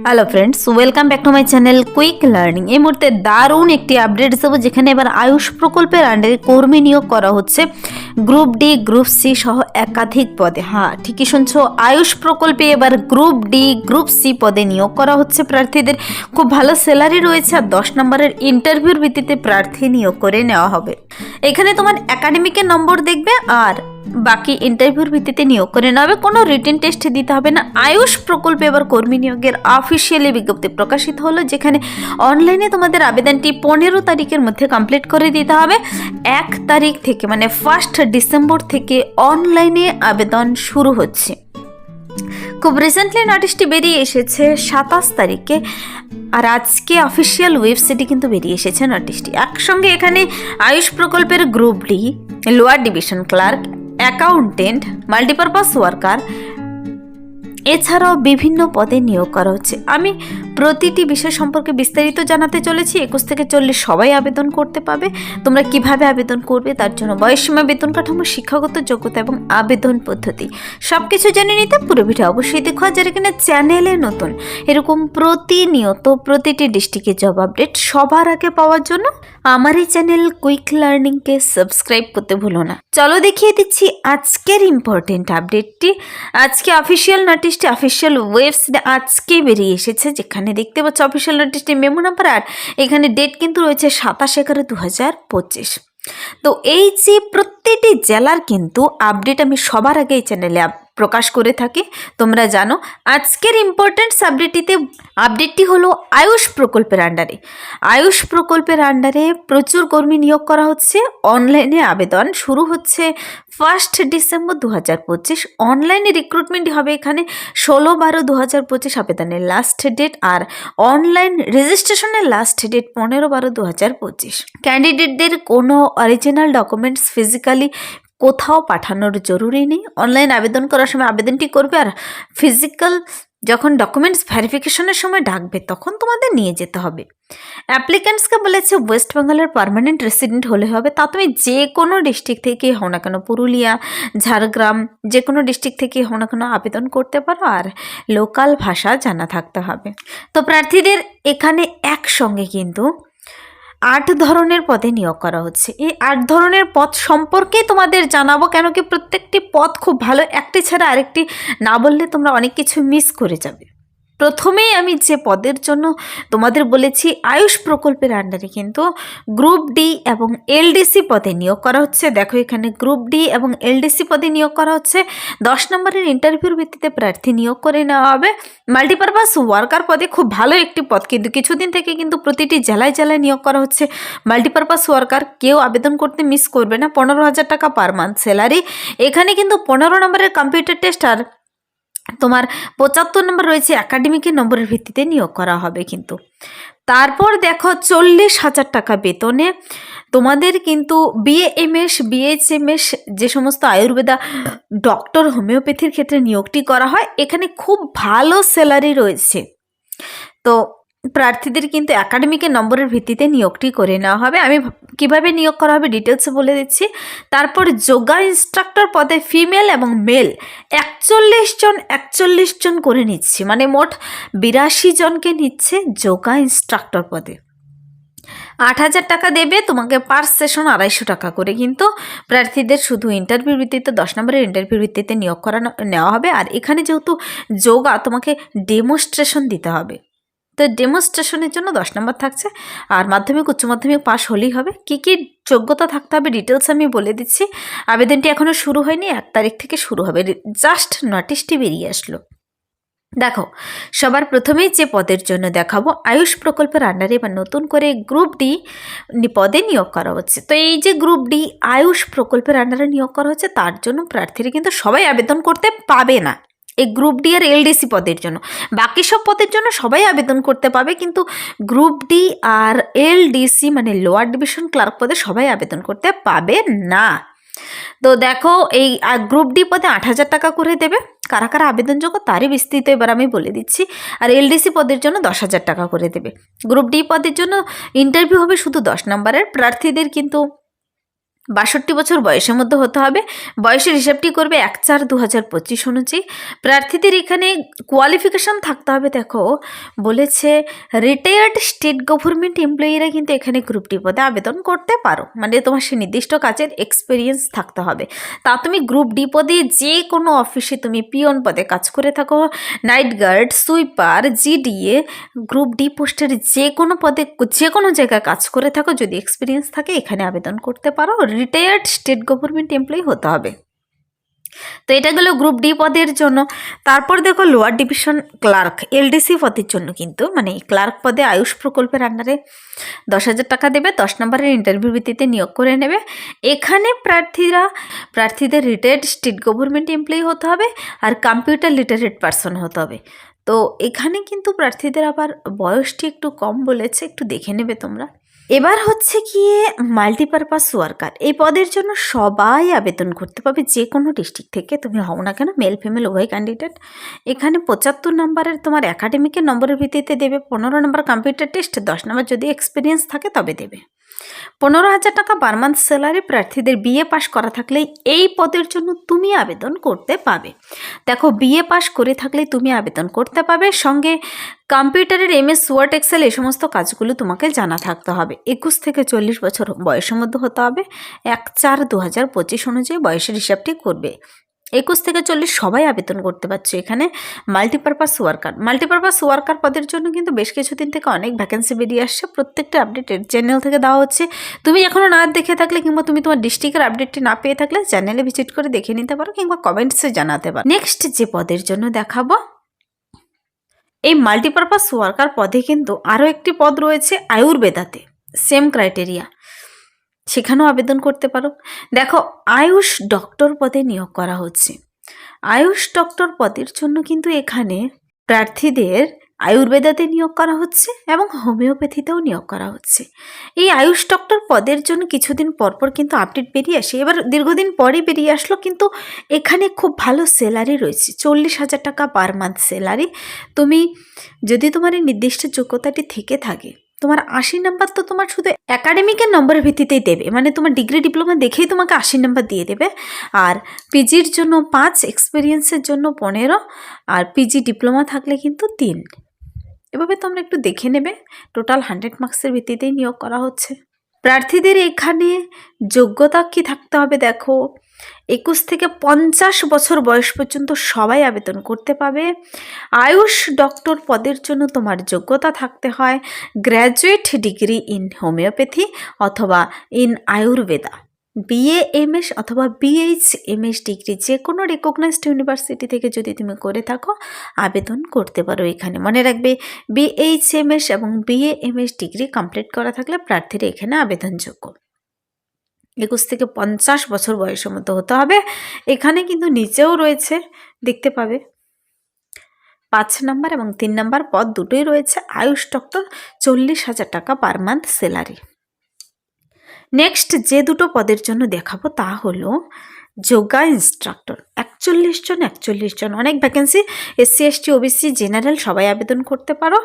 Hello friends, welcome back to my channel quick learning. এই মুহূর্তে দারুণ একটি আপডেট দেবো, যেখানে এবার আয়ুষ প্রকল্পের আন্ডারে কর্মী নিয়োগ করা হচ্ছে গ্রুপ ডি, গ্রুপ সি সহ একাধিক পদে। হ্যাঁ, ঠিকই শুনছো, আয়ুষ প্রকল্পে এবার গ্রুপ ডি, গ্রুপ সি পদে নিয়োগ করা হচ্ছে প্রার্থীদের। খুব ভালো স্যালারি রয়েছে আর 10 নম্বরের ইন্টারভিউর ভিত্তিতে প্রার্থী নিয়োগ করে নেওয়া হবে। এখানে তোমার একাডেমিকের নম্বর দেখবে আর বাকি ইন্টারভিউর ভিত্তিতে নিয়োগ করে নেওয়া হবে। কোনো রিটেন টেস্ট দিতে হবে না। আয়ুষ প্রকল্পে এবার কর্মী নিয়োগের অফিসিয়ালি বিজ্ঞপ্তি প্রকাশিত হলো, যেখানে অনলাইনে তোমাদের আবেদনটি 15 তারিখের মধ্যে কমপ্লিট করে দিতে হবে। 1 তারিখ থেকে মানে 1 ডিসেম্বর থেকে অনলাইনে আবেদন শুরু হচ্ছে। খুব রিসেন্টলি নোটিশটি বেরিয়ে এসেছে 27 তারিখে, আর আজকে অফিসিয়াল ওয়েবসাইটে কিন্তু বেরিয়ে এসেছে নোটিশটি। একসঙ্গে এখানে আয়ুষ প্রকল্পের group D, lower division clerk, accountant, multipurpose worker এছাড়াও বিভিন্ন পদে নিয়োগ করা হচ্ছে। আমি প্রতিটি বিষয় সম্পর্কে বিস্তারিত জানাতে চলেছি। 21 থেকে 40 সবাই আবেদন করতে পাবে। তোমরা কিভাবে আবেদন করবে, তার জন্য বয়সসীমা, বেতন কাঠামো, শিক্ষাগত যোগ্যতা এবং আবেদন পদ্ধতি সব কিছু জেনে নিতে পুরো ভিডিও অবশ্যই দেখো। আর যারা কিনা চ্যানেলে নতুন, এরকম প্রতিনিয়ত প্রতিটি ডিস্ট্রিক্টের জব আপডেট সবার আগে পাওয়ার জন্য আমার এই চ্যানেল কুইক লার্নিংকে সাবস্ক্রাইব করতে ভুলো না। চলো দেখিয়ে দিচ্ছি আজকের ইম্পর্টেন্ট আপডেটটি। আজকে অফিসিয়াল নোটিশটি অফিসিয়াল ওয়েবসাইটে আজকে বেরিয়ে এসেছে, যেখানে দেখতে পাচ্ছ অফিসিয়াল নোটিশটি মেমো নাম্বার, আর এখানে ডেট কিন্তু রয়েছে 27/11/2025। তো এই যে প্রত্যেকটি জেলার কিন্তু আপডেট আমি সবার আগে এই চ্যানেলে প্রকাশ করে থাকি, তোমরা জানো। আজকের ইম্পর্টেন্ট আপডেটটি হলো আয়ুষ প্রকল্পের আন্ডারে। আয়ুষ প্রকল্পের আন্ডারে প্রচুর কর্মী নিয়োগ করা হচ্ছে। অনলাইনে আবেদন শুরু হচ্ছে 1 ডিসেম্বর 2025। অনলাইনে রিক্রুটমেন্ট হবে এখানে 16/12/2025 আবেদনের লাস্ট ডেট, আর অনলাইন রেজিস্ট্রেশনের লাস্ট ডেট 15/12/2025। ক্যান্ডিডেটদের কোনো অরিজিনাল ডকুমেন্টস ফিজিক্যালি কোথাও পাঠানোর জরুরি নেই। অনলাইন আবেদন করার সময় আবেদনটি করবে, আর ফিজিক্যাল যখন ডকুমেন্টস ভেরিফিকেশনের সময় ডাকবে তখন তোমাদের নিয়ে যেতে হবে। অ্যাপ্লিক্যান্টসকে বলেছে ওয়েস্ট বেঙ্গলের পার্মানেন্ট রেসিডেন্ট হলে হবে। তা তুমি যে কোনো ডিস্ট্রিক্ট থেকে হও না কেন, পুরুলিয়া, ঝাড়গ্রাম, যে কোনো ডিস্ট্রিক্ট থেকে হও না কেন আবেদন করতে পারো, আর লোকাল ভাষা জানা থাকতে হবে। তো প্রার্থীদের এখানে একসঙ্গে কিন্তু 8 ধরনের পদে নিয়োগ করা হচ্ছে। এই 8 ধরনের পদ সম্পর্কে তোমাদের জানাবো, কেন কি প্রত্যেকটি পদ খুব ভালো, একটি ছাড়া আরেকটি না বললে তোমরা অনেক কিছু মিস করে যাবে। প্রথমেই আমি যে পদের জন্য তোমাদের বলেছি, আয়ুষ প্রকল্পের আন্ডারে কিন্তু গ্রুপ ডি এবং এলডিসি পদে নিয়োগ করা হচ্ছে। দেখো এখানে গ্রুপ ডি এবং এলডিসি পদে নিয়োগ করা হচ্ছে। 10 নম্বরের ইন্টারভিউর ভিত্তিতে প্রার্থী নিয়োগ করে নেওয়া হবে। মাল্টিপারপাস ওয়ার্কার পদে খুব ভালো একটি পদ, কিন্তু কিছুদিন থেকে কিন্তু প্রতিটি জেলায় জেলায় নিয়োগ করা হচ্ছে মাল্টিপারপাস ওয়ার্কার। কেউ আবেদন করতে মিস করবে না। 15,000 টাকা পার মান্থ স্যালারি। এখানে কিন্তু 15 নম্বরের কম্পিউটার টেস্ট আর তোমার 75 নম্বর রয়েছে একাডেমিকের নম্বরের ভিত্তিতে নিয়োগ করা হবে কিন্তু। তারপর দেখো 40,000 টাকা বেতনে তোমাদের কিন্তু বিএএমএস, বিএইচএমএস যে সমস্ত আয়ুর্বেদা ডক্টর, হোমিওপ্যাথির ক্ষেত্রে নিয়োগটি করা হয়, এখানে খুব ভালো স্যালারি রয়েছে। তো প্রার্থীদের কিন্তু একাডেমিকের নম্বরের ভিত্তিতে নিয়োগটি করে নেওয়া হবে। আমি কিভাবে নিয়োগ করা হবে ডিটেলসে বলে দিচ্ছি। তারপর যোগা ইনস্ট্রাক্টর পদে ফিমেল এবং মেল 41 জন করে নিচ্ছে, মানে মোট 82 জনকে নিচ্ছে যোগা ইনস্ট্রাক্টর পদে। 8,000 টাকা দেবে তোমাকে পার সেশন, 250 টাকা করে কিন্তু প্রার্থীদের শুধু ইন্টারভিউর ভিত্তিতে 10 নম্বরের ইন্টারভিউর ভিত্তিতে নিয়োগ নেওয়া হবে। আর এখানে যেহেতু যোগা, তোমাকে ডেমনস্ট্রেশন দিতে হবে, তো ডেমনস্ট্রেশনের জন্য 10 নম্বর থাকছে। আর মাধ্যমিক উচ্চ মাধ্যমিক পাস হলেই হবে। কী কী যোগ্যতা থাকতে হবে ডিটেলস আমি বলে দিচ্ছি। আবেদনটি এখনও শুরু হয়নি, 1 তারিখ থেকে শুরু হবে। জাস্ট নোটিশটি বেরিয়ে আসলো। দেখো সবার প্রথমেই যে পদের জন্য দেখাবো, আয়ুষ প্রকল্পের আন্ডারে এবার নতুন করে গ্রুপ ডি পদে নিয়োগ করা হচ্ছে। তো এই যে গ্রুপ ডি আয়ুষ প্রকল্পের আন্ডারে নিয়োগ করা হচ্ছে, তার জন্য প্রার্থীরা কিন্তু সবাই আবেদন করতে পাবে না। এই গ্রুপ ডি আর এলডিসি পদের জন্য, বাকি সব পদের জন্য সবাই আবেদন করতে পাবে, কিন্তু গ্রুপ ডি আর এলডিসি মানে লোয়ার ডিভিশন ক্লার্ক পদে সবাই আবেদন করতে পাবে না। তো দেখো এই গ্রুপ ডি পদে 8,000 টাকা করে দেবে। কারা কারা আবেদনযোগ্য তারই বিস্তৃত এবার আমি বলে দিচ্ছি। আর এলডিসি পদের জন্য 10,000 টাকা করে দেবে। গ্রুপ ডি পদের জন্য ইন্টারভিউ হবে শুধু 10 নম্বরের। প্রার্থীদের কিন্তু 62 বছর বয়সের মধ্যে হতে হবে। বয়সের হিসাবটি করবে 1/4/2025 অনুযায়ী। প্রার্থীদের এখানে কোয়ালিফিকেশন থাকতে হবে, দেখো বলেছে রিটায়ার্ড স্টেট গভর্নমেন্ট এমপ্লয়িরা কিন্তু এখানে গ্রুপ ডি পদে আবেদন করতে পারো, মানে তোমার সে নির্দিষ্ট কাজের এক্সপিরিয়েন্স থাকতে হবে। তা তুমি গ্রুপ ডি পদে যে কোনো অফিসে তুমি পিয়ন পদে কাজ করে থাকো, night guard, sweeper, GDA, group D পোস্টের যে কোনো পদে যে কোনো জায়গায় কাজ করে থাকো, যদি এক্সপিরিয়েন্স থাকে এখানে আবেদন করতে পারো। রিটায়ার্ড স্টেট গভর্নমেন্ট এমপ্লয়ি হতে হবে। তো এটা গেল গ্রুপ ডি পদের জন্য। তারপর দেখো লোয়ার ডিভিশন ক্লার্ক এলডিসি পদের জন্য কিন্তু মানে ক্লার্ক পদে আয়ুষ প্রকল্পের আন্ডারে 10,000 টাকা দেবে, 10 নম্বরের ইন্টারভিউ ভিত্তিতে নিয়োগ করে নেবে। এখানে প্রার্থীদের রিটায়ার্ড স্টেট গভর্নমেন্ট এমপ্লয়ি হতে হবে আর কম্পিউটার লিটারেট পারসন হতে হবে। তো এখানে কিন্তু প্রার্থীদের আবার বয়সটি একটু কম বলেছে, একটু দেখে নেবে তোমরা। এবার হচ্ছে গিয়ে মাল্টিপারপাস ওয়ার্কার, এই পদের জন্য সবাই আবেদন করতে পারবে, যে কোনো ডিস্ট্রিক্ট থেকে তুমি হও না কেন, মেল ফিমেল উভয় ক্যান্ডিডেট। এখানে 75 নম্বরের তোমার একাডেমিকের নম্বরের ভিত্তিতে দেবে, 15 নম্বর কম্পিউটার টেস্ট, 10 নম্বর যদি এক্সপিরিয়েন্স থাকে তবে দেবে। 15,000 টাকা পার মান্থ স্যালারি। প্রার্থীদের বিএ পাস করা থাকলেই এই পদের জন্য তুমি আবেদন করতে পাবে। দেখো বিএ পাস করে থাকলেই তুমি আবেদন করতে পাবে, সঙ্গে কম্পিউটারের MS ওয়ার্ড এক্সেল এই সমস্ত কাজগুলো তোমাকে জানা থাকতে হবে। 21 থেকে 40 বছর বয়সের মধ্যে হতে হবে। 1/4/2025 অনুযায়ী বয়সের হিসাবটি করবে। 21 থেকে 40 সবাই আবেদন করতে পারছো। এখানে মাল্টিপারপাস ওয়ার্কার পদের জন্য কিন্তু বেশ কিছুদিন থেকে অনেক ভ্যাকেন্সি বেরিয়ে আসছে, প্রত্যেকটা আপডেট চ্যানেল থেকে দেওয়া হচ্ছে। তুমি এখনও না দেখে থাকলে কিংবা তুমি তোমার ডিস্ট্রিক্টের আপডেটটি না পেয়ে থাকলে চ্যানেলে ভিজিট করে দেখে নিতে পারো কিংবা কমেন্টসে জানাতে পারো। নেক্সট যে পদের জন্য দেখাবো, এই মাল্টিপারপাস ওয়ার্কার পদে কিন্তু আরও একটি পদ রয়েছে আয়ুর্বেদাতে, সেম ক্রাইটেরিয়া, সেখানেও আবেদন করতে পারো। দেখো আয়ুষ ডক্টর পদে নিয়োগ করা হচ্ছে। আয়ুষ ডক্টর পদের জন্য কিন্তু এখানে প্রার্থীদের আয়ুর্বেদাতে নিয়োগ করা হচ্ছে এবং হোমিওপ্যাথিতেও নিয়োগ করা হচ্ছে। এই আয়ুষ ডক্টর পদের জন্য কিছুদিন পরপর কিন্তু আপডেট বেরিয়ে আসে, এবার দীর্ঘদিন পরে বেরিয়ে আসলো, কিন্তু এখানে খুব ভালো স্যালারি রয়েছে, 40,000 টাকা পার মান্থ স্যালারি। তুমি যদি তোমার এই নির্দিষ্ট যোগ্যতাটি থেকে থাকে, তোমার 80 নাম্বার তো তোমার শুধু একাডেমিকের নম্বরের ভিত্তিতেই দেবে, মানে তোমার ডিগ্রি ডিপ্লোমা দেখেই তোমাকে 80 নাম্বার দিয়ে দেবে। আর পিজির জন্য 5, এক্সপিরিয়েন্সের জন্য 15, আর পিজি ডিপ্লোমা থাকলে কিন্তু 3। এভাবে তোমরা একটু দেখে নেবে। টোটাল 100 মার্কসের ভিত্তিতেই নিয়োগ করা হচ্ছে। প্রার্থীদের এখানে যোগ্যতা কি থাকতে হবে, দেখো 21 থেকে 50 বছর বয়স পর্যন্ত সবাই আবেদন করতে পাবে। আয়ুষ ডক্টর পদের জন্য তোমার যোগ্যতা থাকতে হয় গ্র্যাজুয়েট ডিগ্রি ইন হোমিওপ্যাথি অথবা ইন আয়ুর্বেদা, BA-MS অথবা BH-MS ডিগ্রি যে কোনো রেকগনাইজড ইউনিভার্সিটি থেকে যদি তুমি করে থাকো আবেদন করতে পারো। এখানে মনে রাখবে BH-MS এবং BA-MS ডিগ্রি কমপ্লিট করা থাকলে প্রার্থীরা এখানে আবেদনযোগ্য। 21 থেকে 50 বছর বয়সের মতো হতে হবে। এখানে কিন্তু নিচেও রয়েছে, দেখতে পাবে 5 নম্বর এবং 3 নম্বর পদ দুটোই রয়েছে। আয়ুষ ডক্টর 40,000 টাকা পার মান্থ স্যালারি। নেক্সট যে দুটো পদের জন্য দেখাবো তা হলো যোগা ইনস্ট্রাক্টর, 41 জন, অনেক vacancy. SC ST OBC general সবাই আবেদন করতে পারো।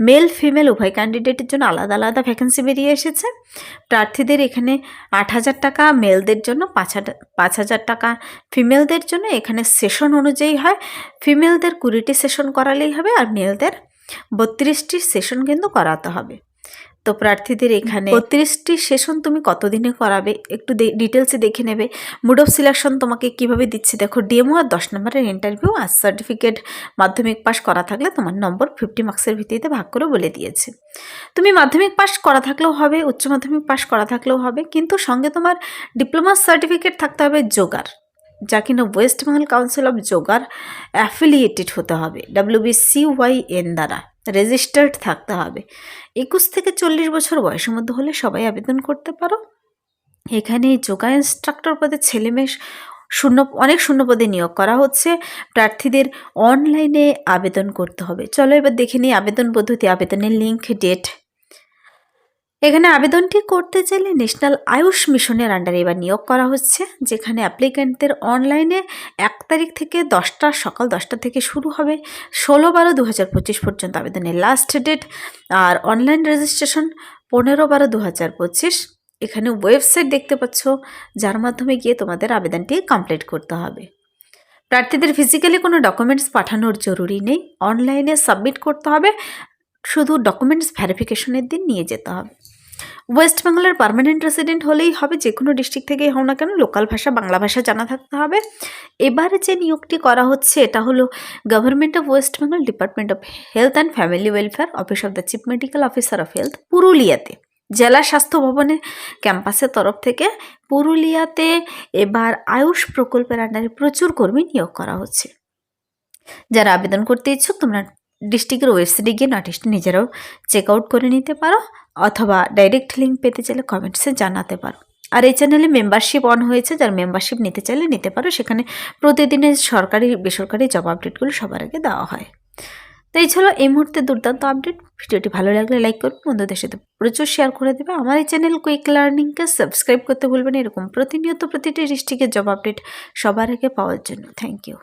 মেল ফিমেল উভয় ক্যান্ডিডেটের জন্য আলাদা আলাদা ভ্যাকেন্সি বেরিয়ে এসেছে। প্রার্থীদের এখানে 8,000 টাকা মেলদের জন্য, 5,000 টাকা ফিমেলদের জন্য। এখানে সেশন অনুযায়ী হয়, ফিমেলদের 20টি সেশন করালেই হবে আর মেলদের 32টি সেশন কিন্তু করাতে হবে। তো প্রার্থীদের এখানে 32টি সেশন তুমি কতদিনে করাবে একটু ডিটেলসে দেখে নেবে। মুড অফ সিলেকশন তোমাকে কিভাবে দিচ্ছে দেখো, ডেমো আর 10 নম্বরের ইন্টারভিউ আর সার্টিফিকেট মাধ্যমিক পাস করা থাকলে তোমার নম্বর 50 মার্কসের ভিত্তিতে ভাগ করে বলে দিয়েছে। তুমি মাধ্যমিক পাস করা থাকলেও হবে, উচ্চ মাধ্যমিক পাস করা থাকলেও হবে, কিন্তু সঙ্গে তোমার ডিপ্লোমা সার্টিফিকেট থাকতে হবে যোগার, যা কিনা ওয়েস্ট বেঙ্গল কাউন্সিল অফ যোগার অ্যাফিলিয়েটেড হতে হবে, WBCYN দ্বারা রেজিস্টার্ড থাকতে হবে। 21 থেকে 40 বছর বয়সের মধ্যে হলে সবাই আবেদন করতে পারো। এখানে যোগা ইনস্ট্রাক্টর পদে ছেলেমেয়ে অনেক শূন্য পদে নিয়োগ করা হচ্ছে। প্রার্থীদের অনলাইনে আবেদন করতে হবে। চলো এবার দেখে নিই আবেদন পদ্ধতি, আবেদনের লিঙ্ক, ডেট। এখানে আবেদনটি করতে চাইলে ন্যাশনাল আয়ুষ মিশনের আন্ডারে এবার নিয়োগ করা হচ্ছে, যেখানে অ্যাপ্লিক্যান্টদের অনলাইনে 1 তারিখ থেকে সকাল 10টা থেকে শুরু হবে। 16/12/2025 পর্যন্ত আবেদনের লাস্ট ডেট। আর অনলাইন রেজিস্ট্রেশন 15/12/2025। এখানে ওয়েবসাইট দেখতে পাচ্ছ, যার মাধ্যমে গিয়ে তোমাদের আবেদনটি কমপ্লিট করতে হবে। প্রার্থীদের ফিজিক্যালি কোনো ডকুমেন্টস পাঠানোর জরুরি নেই, অনলাইনে সাবমিট করতে হবে, শুধু ডকুমেন্টস ভেরিফিকেশনের দিন নিয়ে যেতে হবে। ওয়েস্ট বেঙ্গলের পার্মানেন্ট রেসিডেন্ট হলেই হবে, যে কোনো ডিস্ট্রিক্ট থেকেই হও না কেন, লোকাল ভাষা বাংলা ভাষা জানা থাকতে হবে। এবারে যে নিয়োগটি করা হচ্ছে এটা হলো government of West Bengal, department of health and family welfare, office of the chief medical officer of health, পুরুলিয়াতে জেলা স্বাস্থ্য ভবনে ক্যাম্পাসের তরফ থেকে পুরুলিয়াতে এবার আয়ুষ প্রকল্পের আন্ডারে প্রচুর কর্মী নিয়োগ করা হচ্ছে। যারা আবেদন করতে ইচ্ছুক তোমরা ডিস্ট্রিক্টের ওয়েবসাইটে গিয়ে নোটিশটি নিজেরাও চেক আউট করে নিতে পারো, অথবা ডাইরেক্ট লিঙ্ক পেতে চাইলে কমেন্টসে জানাতে পারো। আর এই চ্যানেলে মেম্বারশিপ অন হয়েছে, যার মেম্বারশিপ নিতে চাইলে নিতে পারো। সেখানে প্রতিদিনের সরকারি বেসরকারি জব আপডেটগুলো সবার আগে দেওয়া হয়। তো এই ছিল এই মুহূর্তে দুর্দান্ত আপডেট। ভিডিওটি ভালো লাগলে লাইক করুন, বন্ধুদের সাথে প্রচুর শেয়ার করে দেবে। আমার এই চ্যানেল কুইক লার্নিংকে সাবস্ক্রাইব করতে ভুলবেন এরকম প্রতিনিয়ত প্রতিটি ডিস্ট্রিক্টের জব আপডেট সবার আগে পাওয়ার জন্য। Thank you.